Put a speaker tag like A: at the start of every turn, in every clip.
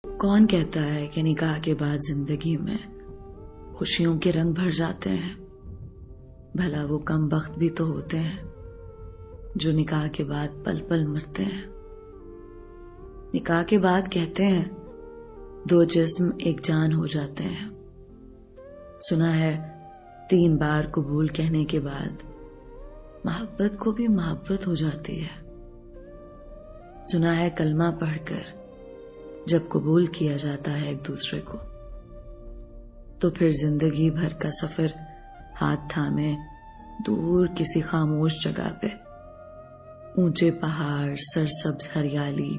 A: کون کہتا ہے کہ نکاح کے بعد زندگی میں خوشیوں کے رنگ بھر جاتے ہیں؟ بھلا وہ کم بخت بھی تو ہوتے ہیں جو نکاح کے بعد پل پل مرتے ہیں۔ نکاح کے بعد کہتے ہیں دو جسم ایک جان ہو جاتے ہیں۔ سنا ہے 3 بار قبول کہنے کے بعد محبت کو بھی محبت ہو جاتی ہے۔ سنا ہے کلمہ پڑھ کر جب قبول کیا جاتا ہے ایک دوسرے کو تو پھر زندگی بھر کا سفر ہاتھ تھامے دور کسی خاموش جگہ پہ، اونچے پہاڑ، سرسبز ہریالی،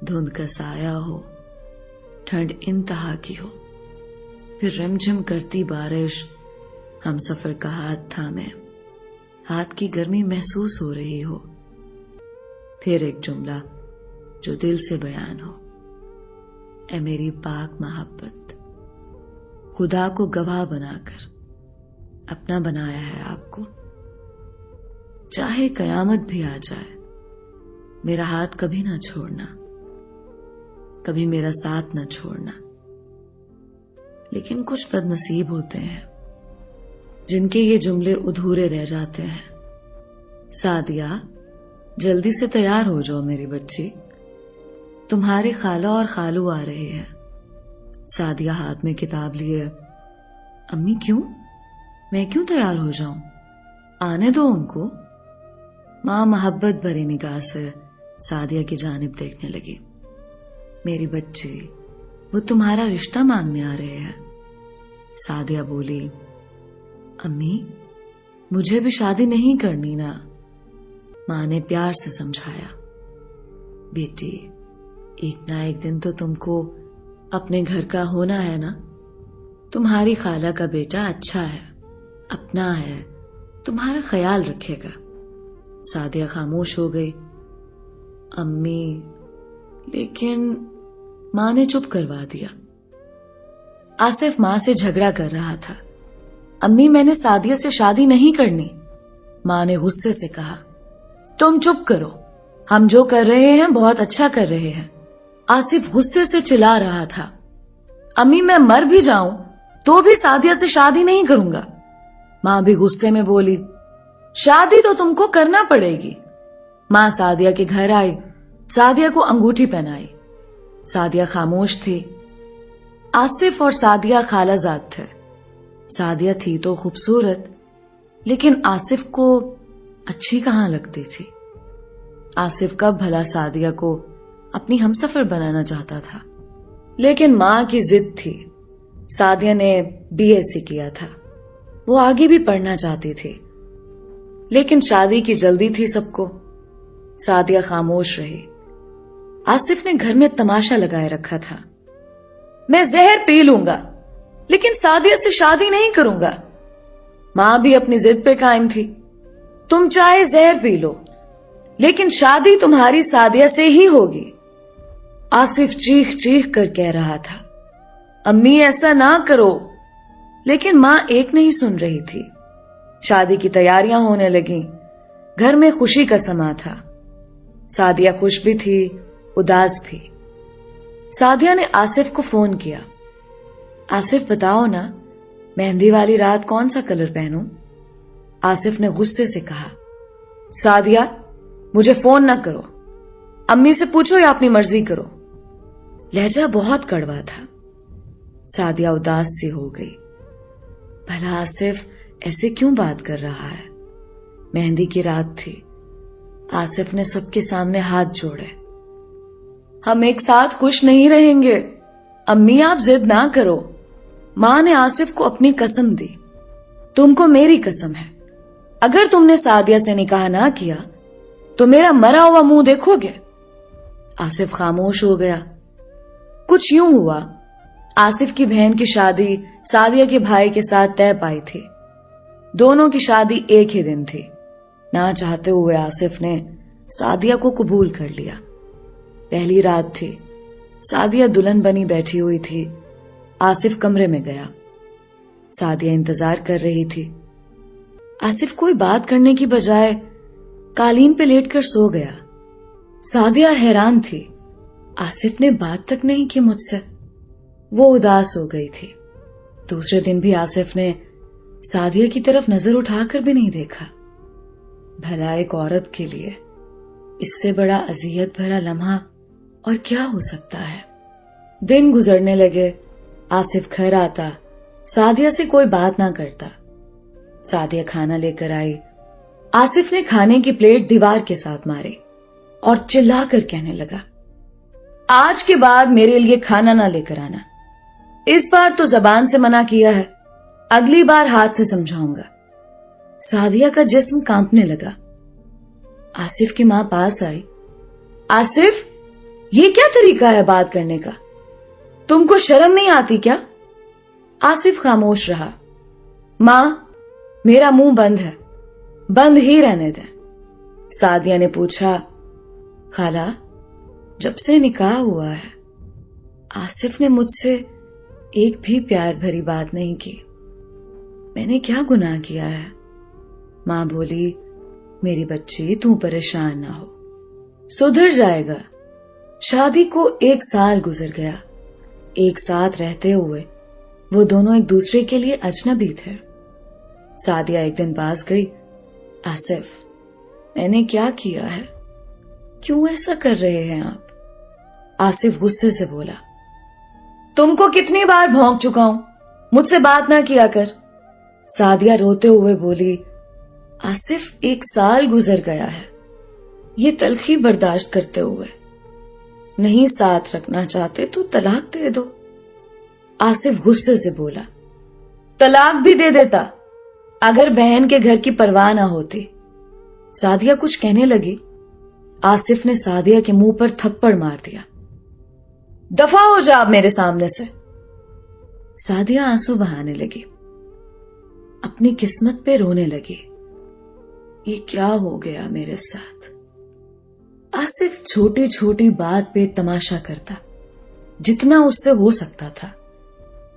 A: دھند کا سایہ ہو، ٹھنڈ انتہا کی ہو، پھر رمجھم کرتی بارش، ہم سفر کا ہاتھ تھامے، ہاتھ کی گرمی محسوس ہو رہی ہو، پھر ایک جملہ جو دل سے بیان ہو، اے میری پاک محبت، خدا کو گواہ بنا کر اپنا بنایا ہے آپ کو۔ چاہے قیامت بھی آ جائے میرا ہاتھ کبھی نہ چھوڑنا، کبھی میرا ساتھ نہ چھوڑنا۔ لیکن کچھ بد نصیب ہوتے ہیں جن کے یہ جملے ادھورے رہ جاتے ہیں۔ سعدیہ، جلدی سے تیار ہو جاؤ میری بچی، تمہارے خالہ اور خالو آ رہے ہیں۔ سعدیہ ہاتھ میں کتاب لیے، امی کیوں؟ میں کیوں تیار ہو جاؤں؟ آنے دو ان کو۔ ماں محبت بھری نگاہ سے سعدیہ کی جانب دیکھنے لگی۔ میری بچی، وہ تمہارا رشتہ مانگنے آ رہے ہیں۔ سعدیہ بولی، امی مجھے بھی شادی نہیں کرنی نا۔ ماں نے پیار سے سمجھایا، بیٹی ایک نہ ایک دن تو تم کو اپنے گھر کا ہونا ہے نا۔ تمہاری خالہ کا بیٹا اچھا ہے، اپنا ہے، تمہارا خیال رکھے گا۔ سعدیہ خاموش ہو گئی۔ امی، لیکن ماں نے چپ کروا دیا۔ آصف ماں سے جھگڑا کر رہا تھا۔ امی میں نے سعدیہ سے شادی نہیں کرنی۔ ماں نے غصے سے کہا، تم چپ کرو، ہم جو کر رہے ہیں بہت اچھا کر رہے ہیں۔ آصف غصے سے چلا رہا تھا، امی میں مر بھی جاؤں تو بھی سعدیہ سے شادی نہیں کروں گا۔ ماں بھی غصے میں بولی، شادی تو تم کو کرنا پڑے گی۔ ماں سعدیہ کے گھر آئی، سعدیہ کو انگوٹھی پہنائی۔ سعدیہ خاموش تھی۔ آصف اور سعدیہ خالہ زاد تھے۔ سعدیہ تھی تو خوبصورت، لیکن آصف کو اچھی کہاں لگتی تھی۔ آصف کب بھلا سعدیہ کو اپنی ہمسفر بنانا چاہتا تھا، لیکن ماں کی ضد تھی۔ سعدیہ نے BSc کیا تھا، وہ آگے بھی پڑھنا چاہتی تھی، لیکن شادی کی جلدی تھی سب کو۔ سعدیہ خاموش رہی۔ آصف نے گھر میں تماشا لگائے رکھا تھا، میں زہر پی لوں گا لیکن سعدیہ سے شادی نہیں کروں گا۔ ماں بھی اپنی ضد پہ قائم تھی، تم چاہے زہر پی لو لیکن شادی تمہاری سعدیہ سے ہی ہوگی۔ آصف چیخ چیخ کر کہہ رہا تھا، امی ایسا نہ کرو، لیکن ماں ایک نہیں سن رہی تھی۔ شادی کی تیاریاں ہونے لگیں، گھر میں خوشی کا سما تھا۔ سعدیہ خوش بھی تھی، اداس بھی۔ سعدیہ نے آصف کو فون کیا، آصف بتاؤ نا مہندی والی رات کون سا کلر پہنوں؟ آصف نے غصے سے کہا، سعدیہ مجھے فون نہ کرو، امی سے پوچھو یا اپنی مرضی کرو۔ لہجہ بہت کڑوا تھا۔ سعدیہ اداس سی ہو گئی، بھلا آصف ایسے کیوں بات کر رہا ہے؟ مہندی کی رات تھی۔ آصف نے سب کے سامنے ہاتھ جوڑے، ہم ایک ساتھ خوش نہیں رہیں گے، امی آپ ضد نہ کرو۔ ماں نے آصف کو اپنی قسم دی، تم کو میری قسم ہے، اگر تم نے سعدیہ سے نکاح نہ کیا تو میرا مرا ہوا منہ دیکھو گے۔ آصف خاموش ہو گیا۔ کچھ یوں ہوا، آصف کی بہن کی شادی سعدیہ کے بھائی کے ساتھ طے پائی تھی۔ دونوں کی شادی ایک ہی دن تھی۔ نہ چاہتے ہوئے آصف نے سعدیہ کو قبول کر لیا۔ پہلی رات تھی، سعدیہ دلہن بنی بیٹھی ہوئی تھی۔ آصف کمرے میں گیا، سعدیہ انتظار کر رہی تھی۔ آصف کوئی بات کرنے کی بجائے قالین پہ لیٹ کر سو گیا۔ سعدیہ حیران تھی، आसिफ ने बात तक नहीं की मुझसे। वो उदास हो गई थी। दूसरे दिन भी आसिफ ने सादिया की तरफ नजर उठाकर भी नहीं देखा। भला एक औरत के लिए इससे बड़ा अजियत भरा लम्हा और क्या हो सकता है। दिन गुजरने लगे। आसिफ घर आता, सादिया से कोई बात ना करता। सादिया खाना लेकर आई। आसिफ ने खाने की प्लेट दीवार के साथ मारी और चिल्लाकर कहने लगा, आज के बाद मेरे लिए खाना ना लेकर आना। इस बार तो जबान से मना किया है, अगली बार हाथ से समझाऊंगा। सादिया का जिस्म कांपने लगा। आसिफ की मां पास आई। आसिफ, ये क्या तरीका है बात करने का? तुमको शर्म नहीं आती क्या? आसिफ खामोश रहा। मां, मेरा मुंह बंद है, बंद ही रहने दें। सादिया ने पूछा, खाला, जब से निकाह हुआ है आसिफ ने मुझसे एक भी प्यार भरी बात नहीं की। मैंने क्या गुनाह किया है? मां बोली, मेरी बच्ची तू परेशान ना हो, सुधर जाएगा। शादी को 1 साल गुजर गया। एक साथ रहते हुए वो दोनों एक दूसरे के लिए अजनबी थे। सादिया एक दिन पास गई। आसिफ, मैंने क्या किया है? क्यों ऐसा कर रहे हैं आप? आसिफ गुस्से से बोला, तुमको कितनी बार भौंक चुका हूं, मुझसे बात ना किया कर। सादिया रोते हुए बोली, आसिफ 1 साल गुजर गया है ये तलखी बर्दाश्त करते हुए। नहीं साथ रखना चाहते तो तलाक दे दो। आसिफ गुस्से से बोला, तलाक भी दे देता अगर बहन के घर की परवाह ना होती। सादिया कुछ कहने लगी। आसिफ ने सादिया के मुंह पर थप्पड़ मार दिया। दफा हो जा आप मेरे सामने से। सादिया आंसू बहाने लगी, अपनी किस्मत पे रोने लगी। ये क्या हो गया मेरे साथ? आसिफ छोटी छोटी बात पे तमाशा करता, जितना उससे हो सकता था।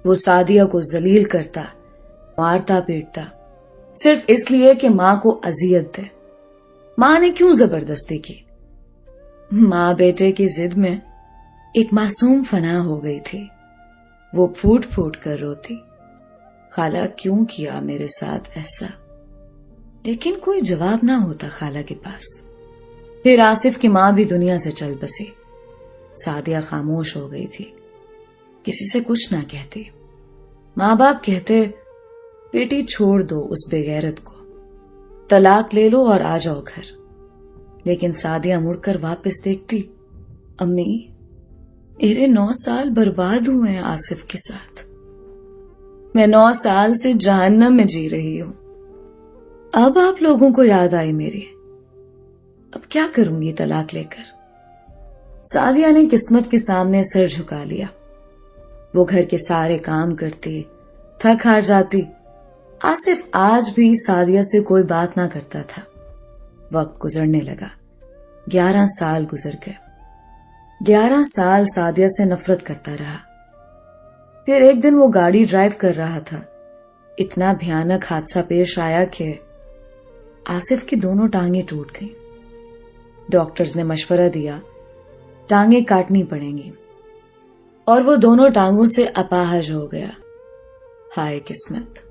A: वो सादिया को जलील करता, मारता पीटता, सिर्फ इसलिए कि मां को अजियत दे। मां ने क्यों जबरदस्ती की? मां बेटे की जिद में एक मासूम फना हो गई थी। वो फूट फूट कर रोती, खाला क्यों किया मेरे साथ ऐसा? लेकिन कोई जवाब ना होता खाला के पास। फिर आसिफ की मां भी दुनिया से चल बसी। सादिया खामोश हो गई थी, किसी से कुछ ना कहती। मां बाप कहते, बेटी छोड़ दो उस बेगैरत को, तलाक ले लो और आ जाओ घर। लेकिन सादिया मुड़कर वापस देखती, अम्मी, मेरे 9 साल बर्बाद हुए हैं आसिफ के साथ। मैं 9 साल से जहन्नम में जी रही हूं। अब आप लोगों को याद आई मेरी। अब क्या करूंगी तलाक लेकर? सादिया ने किस्मत के सामने सर झुका लिया। वो घर के सारे काम करती, थक हार जाती। आसिफ आज भी सादिया से कोई बात ना करता था। वक्त गुजरने लगा। 11 साल गुजर गए। 11 साल सादिया से नफरत करता रहा। फिर एक दिन वो गाड़ी ड्राइव कर रहा था। इतना भयानक हादसा पेश आया कि आसिफ की दोनों टांगें टूट गईं। डॉक्टर्स ने मशवरा दिया, टांगें काटनी पड़ेंगी, और वो दोनों टांगों से अपाहज हो गया। हाय किस्मत!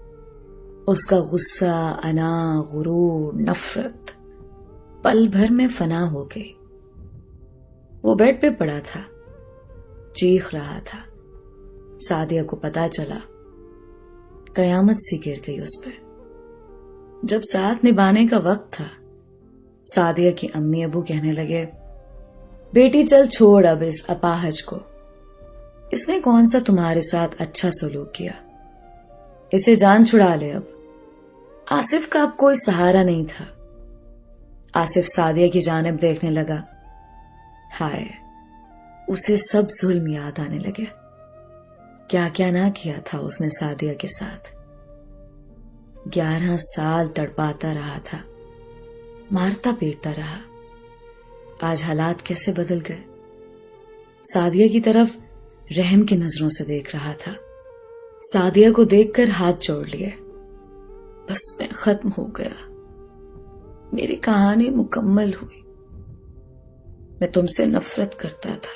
A: उसका गुस्सा, अना, गुरूर, नफरत पल भर में फना हो गई। वो बेड पे पड़ा था, चीख रहा था। सादिया को पता चला, कयामत सी गिर गई उस पर। जब साथ निभाने का वक्त था, सादिया की अम्मी अबू कहने लगे, बेटी चल छोड़ अब इस अपाहज को, इसने कौन सा तुम्हारे साथ अच्छा सलूक किया, इसे जान छुड़ा ले अब। आसिफ का अब कोई सहारा नहीं था। आसिफ सादिया की जानिब देखने लगा। हाय, उसे सब जुल्म याद आने लगे। क्या क्या ना किया था उसने सादिया के साथ। 11 साल तड़पाता रहा था, मारता पीटता रहा। आज हालात कैसे बदल गए। सादिया की तरफ रहम की नजरों से देख रहा था। सादिया को देखकर हाथ जोड़ लिए। बस मैं खत्म हो गया, मेरी कहानी मुकम्मल हुई। मैं तुमसे नफरत करता था,